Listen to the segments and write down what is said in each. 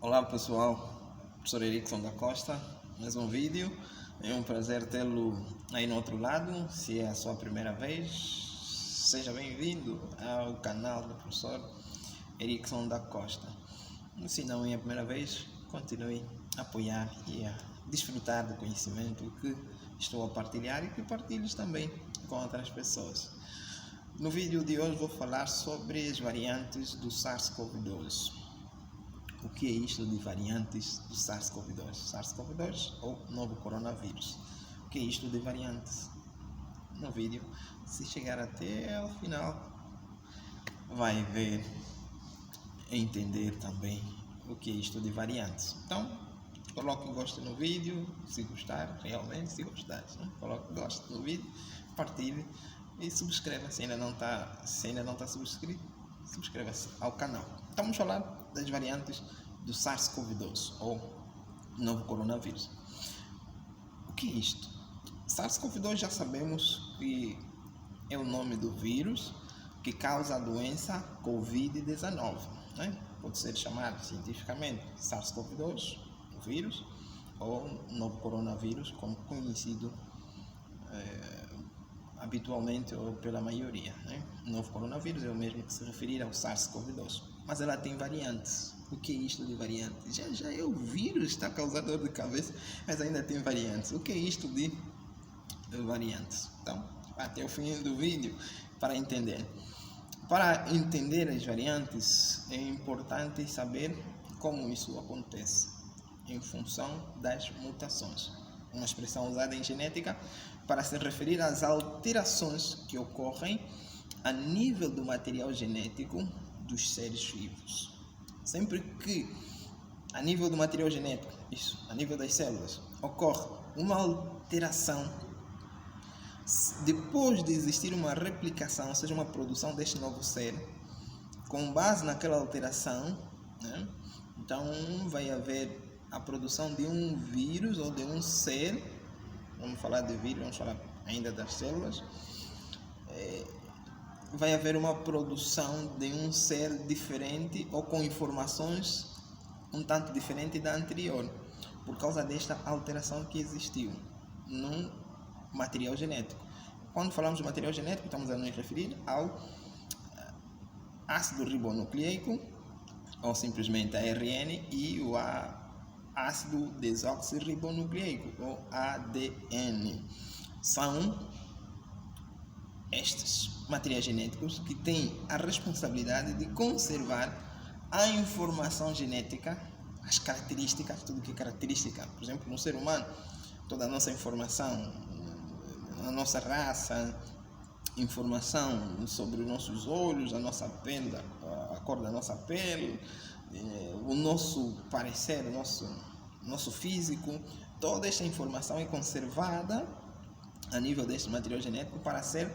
Olá pessoal, professor Erickson da Costa, mais um vídeo. É um prazer tê-lo aí no outro lado. Se é a sua primeira vez, seja bem-vindo ao canal do professor Erickson da Costa. Se não é a primeira vez, continue a apoiar e a desfrutar do conhecimento que estou a partilhar e que partilho também com outras pessoas. No vídeo de hoje vou falar sobre as variantes do SARS-CoV-2. O que é isto de variantes do SARS-CoV-2? SARS-CoV-2 ou novo coronavírus. O que é isto de variantes? No vídeo, se chegar até o final, vai ver e entender também o que é isto de variantes. Então, coloque gosto no vídeo, se gostar, realmente, se gostar, né? Coloque gosto no vídeo, partilhe e subscreva se ainda não está subscrito. Subscreva-se ao canal. Então, vamos falar das variantes do SARS-CoV-2 ou novo coronavírus. O que é isto? SARS-CoV-2 já sabemos que é o nome do vírus que causa a doença Covid-19, né? Pode ser chamado cientificamente SARS-CoV-2, o vírus, ou novo coronavírus, como conhecido habitualmente ou pela maioria, né? O novo coronavírus é o mesmo que se referir ao SARS-CoV-2, mas ela tem variantes. O que é isto de variantes? Já é o vírus que está causando dor de cabeça, mas ainda tem variantes. O que é isto de variantes? Então, até o fim do vídeo para entender. Para entender as variantes, é importante saber como isso acontece em função das mutações. Uma expressão usada em genética para se referir às alterações que ocorrem a nível do material genético dos seres vivos. Sempre que a nível do material genético, isso, a nível das células, ocorre uma alteração, depois de existir uma replicação, ou seja, uma produção deste novo ser, com base naquela alteração, né? Então vai haver a produção de um vírus ou de um ser. Vamos falar de vírus, vamos falar ainda das células. Vai haver uma produção de um ser diferente ou com informações um tanto diferente da anterior, por causa desta alteração que existiu no material genético. Quando falamos de material genético, estamos a nos referir ao ácido ribonucleico, ou simplesmente ARN, e o ácido desoxirribonucleico, ou ADN. São estes materiais genéticos que têm a responsabilidade de conservar a informação genética, as características, tudo que é característica. Por exemplo, no ser humano, toda a nossa informação, a nossa raça, informação sobre os nossos olhos, a nossa pele, a cor da nossa pele, o nosso parecer, o nosso físico, toda esta informação é conservada a nível deste material genético para ser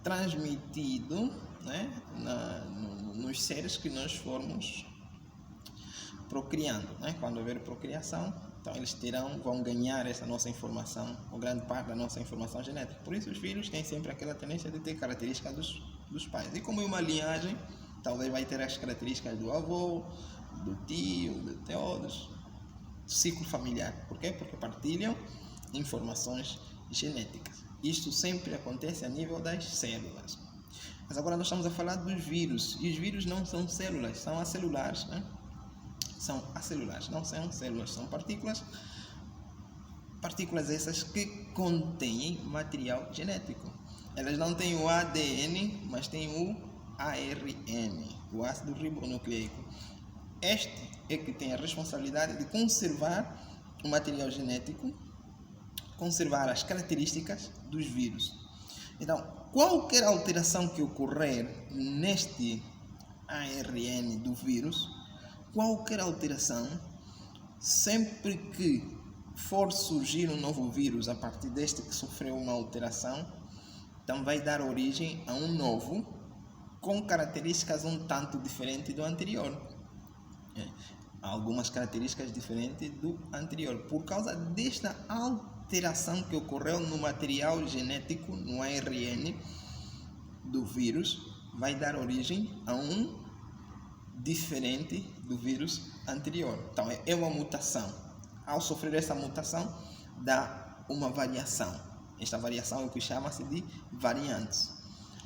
transmitido, né, nos seres que nós formos procriando, né? Quando houver procriação, então eles vão ganhar essa nossa informação, ou grande parte da nossa informação genética. Por isso os filhos têm sempre aquela tendência de ter características dos pais. E como é uma linhagem, talvez vai ter as características do avô, do tio, de todos, ciclo familiar. Por quê? Porque partilham informações genéticas. Isto sempre acontece a nível das células. Mas agora nós estamos a falar dos vírus. E os vírus não são células, são acelulares, né? São acelulares, não são células, são partículas. Partículas essas que contêm material genético. Elas não têm o ADN, mas têm o ARN, o ácido ribonucleico. Este é que tem a responsabilidade de conservar o material genético, conservar as características dos vírus. Então, qualquer alteração que ocorrer neste ARN do vírus, qualquer alteração, sempre que for surgir um novo vírus a partir deste que sofreu uma alteração, então vai dar origem a um novo com características um tanto diferentes do anterior. Algumas características diferentes do anterior, por causa desta alteração que ocorreu no material genético, no ARN do vírus, vai dar origem a um diferente do vírus anterior. Então é uma mutação. Ao sofrer essa mutação, dá uma variação. Esta variação é o que chama-se de variantes.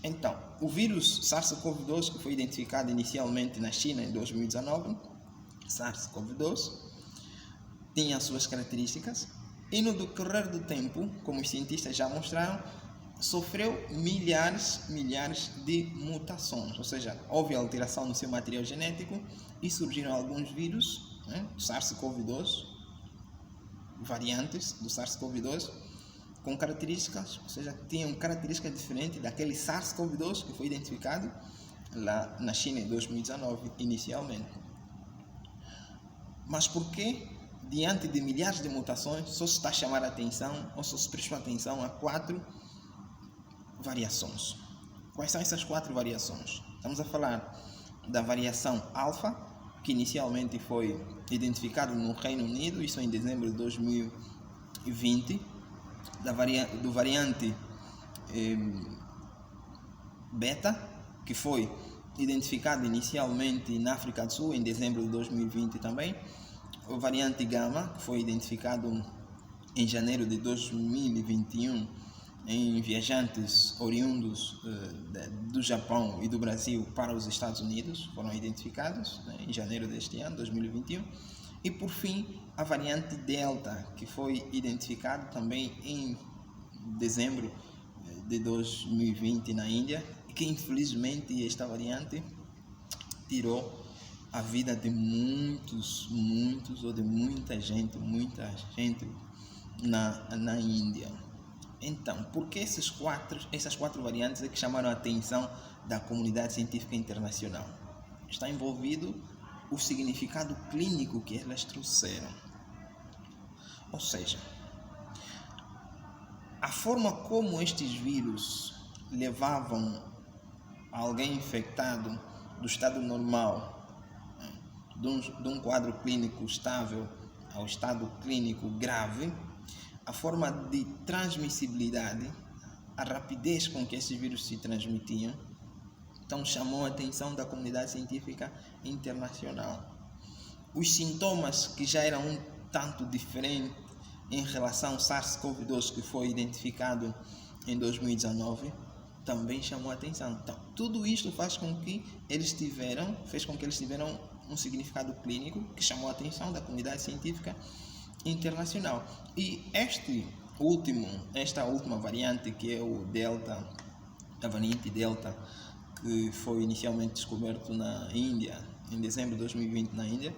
Então, o vírus SARS-CoV-2, que foi identificado inicialmente na China em 2019, SARS-CoV-2, tinha as suas características e no decorrer do tempo, como os cientistas já mostraram, sofreu milhares de mutações, ou seja, houve alteração no seu material genético e surgiram alguns vírus, SARS-CoV-2, variantes do SARS-CoV-2, com características, ou seja, tinham características diferentes daquele SARS-CoV-2 que foi identificado lá na China em 2019 inicialmente. Mas por que, diante de milhares de mutações, só se está a chamar a atenção ou só se prestou atenção a 4 variações? Quais são essas 4 variações? Estamos a falar da variação alfa, que inicialmente foi identificado no Reino Unido, isso em dezembro de 2020, do variante beta, que foi identificado inicialmente na África do Sul em dezembro de 2020 também, o variante gama, que foi identificado em janeiro de 2021 em viajantes oriundos do Japão e do Brasil para os Estados Unidos, foram identificados em janeiro deste ano, 2021. E por fim, a variante Delta, que foi identificada também em dezembro de 2020 na Índia, e que infelizmente esta variante tirou a vida de muitos ou de muita gente na Índia. Então, por que essas quatro variantes é que chamaram a atenção da comunidade científica internacional? Está envolvido o significado clínico que elas trouxeram. Ou seja, a forma como estes vírus levavam alguém infectado do estado normal, de um quadro clínico estável ao estado clínico grave, a forma de transmissibilidade, a rapidez com que esses vírus se transmitiam, então chamou a atenção da comunidade científica internacional. Os sintomas, que já eram um tanto diferentes em relação ao SARS-CoV-2 que foi identificado em 2019, também chamou a atenção. Então, tudo isto fez com que eles tiveram um significado clínico que chamou a atenção da comunidade científica internacional. E esta última variante, que é o Delta, a variante Delta, que foi inicialmente descoberto na Índia, em dezembro de 2020 na Índia,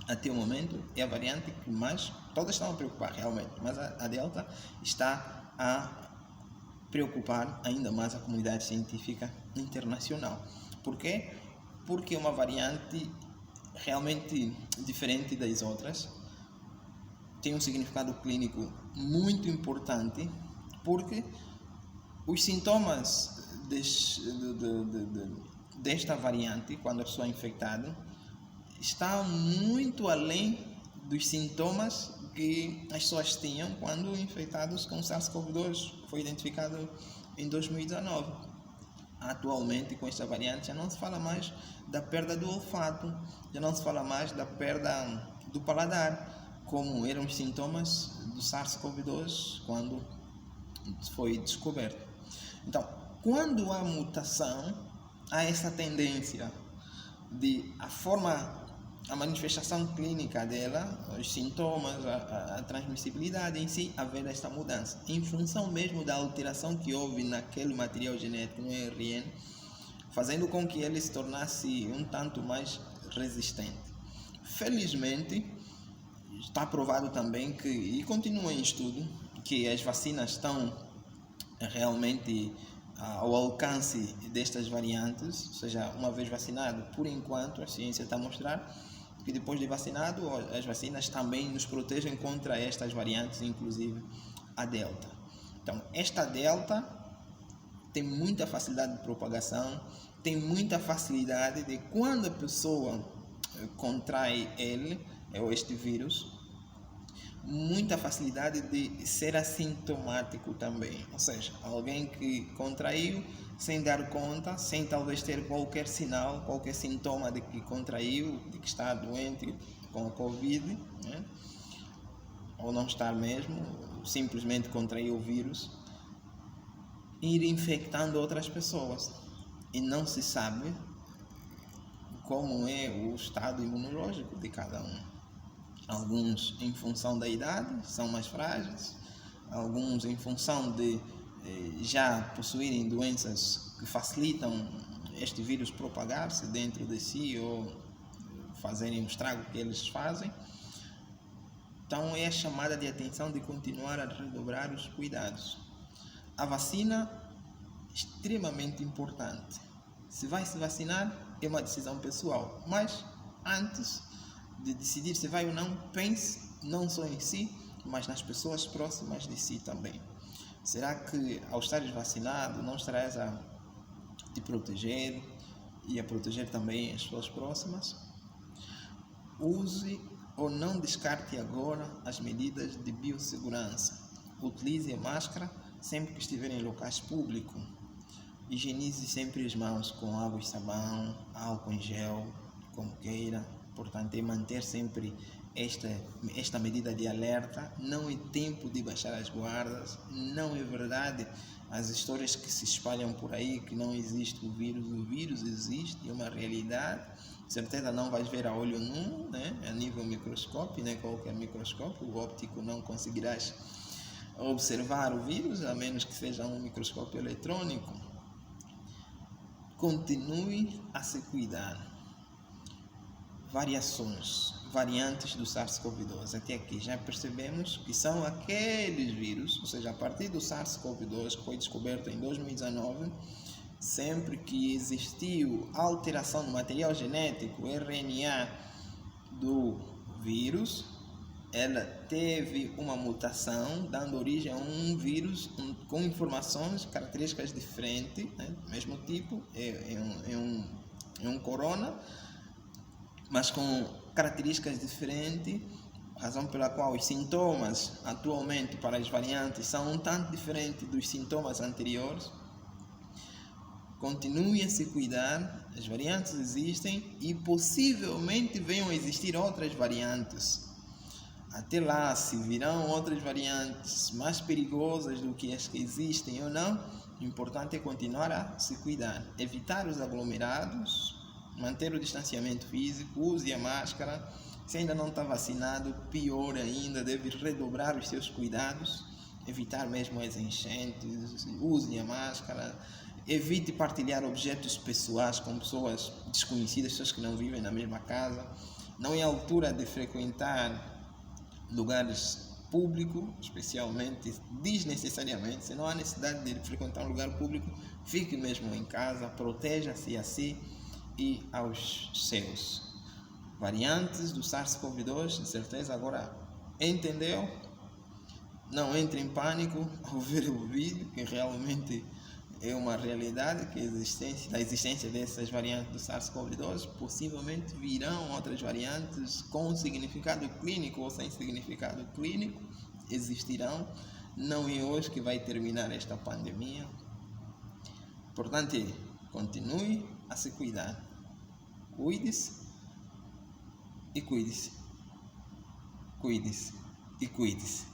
até o momento é a variante que mais todas estão a preocupar realmente, mas a Delta está a preocupar ainda mais a comunidade científica internacional. Por quê? Porque é uma variante realmente diferente das outras, tem um significado clínico muito importante, porque os sintomas desta variante, quando a pessoa é infectada, está muito além dos sintomas que as pessoas tinham quando infectados com SARS-CoV-2, que foi identificado em 2019. Atualmente, com esta variante, já não se fala mais da perda do olfato, já não se fala mais da perda do paladar, como eram os sintomas do SARS-CoV-2 quando foi descoberto. Então, quando há mutação, há essa tendência de a manifestação clínica dela, os sintomas, a transmissibilidade em si, haver esta mudança, em função mesmo da alteração que houve naquele material genético, no RN, fazendo com que ele se tornasse um tanto mais resistente. Felizmente, está provado também e continua em estudo, que as vacinas estão realmente ao alcance destas variantes, ou seja, uma vez vacinado, por enquanto a ciência está a mostrar que depois de vacinado, as vacinas também nos protegem contra estas variantes, inclusive a Delta. Então, esta Delta tem muita facilidade de propagação, tem muita facilidade de, quando a pessoa contrai este vírus, muita facilidade de ser assintomático também, ou seja, alguém que contraiu sem dar conta, sem talvez ter qualquer sinal, qualquer sintoma de que contraiu, de que está doente com a Covid, né? Ou não estar mesmo, simplesmente contraiu o vírus, ir infectando outras pessoas. E não se sabe como é o estado imunológico de cada um. Alguns, em função da idade, são mais frágeis, alguns, em função de já possuírem doenças que facilitam este vírus propagar-se dentro de si ou fazerem o estrago que eles fazem. Então é a chamada de atenção de continuar a redobrar os cuidados. A vacina é extremamente importante. Se vai se vacinar, é uma decisão pessoal, mas antes de decidir se vai ou não, pense não só em si, mas nas pessoas próximas de si também. Será que ao estares vacinado não estarás a te proteger e a proteger também as pessoas próximas? Use ou não descarte agora as medidas de biossegurança. Utilize a máscara sempre que estiver em locais públicos. Higienize sempre as mãos com água e sabão, álcool em gel, como queira. Portanto, é manter sempre esta medida de alerta. Não é tempo de baixar as guardas. Não é verdade as histórias que se espalham por aí que não existe o vírus existe, é uma realidade. Certeza não vais ver a olho nu, né? A nível microscópio, né? Qualquer microscópio, o óptico não conseguirás observar o vírus, a menos que seja um microscópio eletrônico. Continue a se cuidar. Variantes do SARS-CoV-2. Até aqui já percebemos que são aqueles vírus, ou seja, a partir do SARS-CoV-2 que foi descoberto em 2019, sempre que existiu alteração no material genético, RNA do vírus, ela teve uma mutação, dando origem a um vírus com informações, características diferentes, né? Mesmo tipo, é um corona, mas com características diferentes, razão pela qual os sintomas atualmente para as variantes são um tanto diferentes dos sintomas anteriores. Continue a se cuidar, as variantes existem e possivelmente venham a existir outras variantes. Até lá, se virão outras variantes mais perigosas do que as que existem ou não, o importante é continuar a se cuidar, evitar os aglomerados, manter o distanciamento físico, use a máscara. Se ainda não está vacinado, pior ainda, deve redobrar os seus cuidados, evitar mesmo as enchentes, use a máscara, evite partilhar objetos pessoais com pessoas desconhecidas, pessoas que não vivem na mesma casa. Não é a altura de frequentar lugares públicos, especialmente desnecessariamente. Se não há necessidade de frequentar um lugar público, fique mesmo em casa, proteja-se a si e aos seus. Variantes do SARS-CoV-2, de certeza agora entendeu? Não entre em pânico ao ver o vídeo, que realmente é uma realidade, que a existência dessas variantes do SARS-CoV-2, possivelmente virão outras variantes com significado clínico ou sem significado clínico, existirão. Não é hoje que vai terminar esta pandemia. Portanto, continue a se cuidar. Cuide-se e cuide-se. Cuide-se e cuide-se.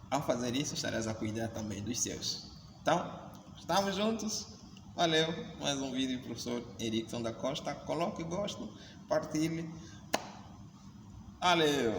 Ao fazer isso, estarás a cuidar também dos seus. Então, estamos juntos. Valeu. Mais um vídeo do professor Erickson da Costa. Coloque gosto, partilhe. Valeu.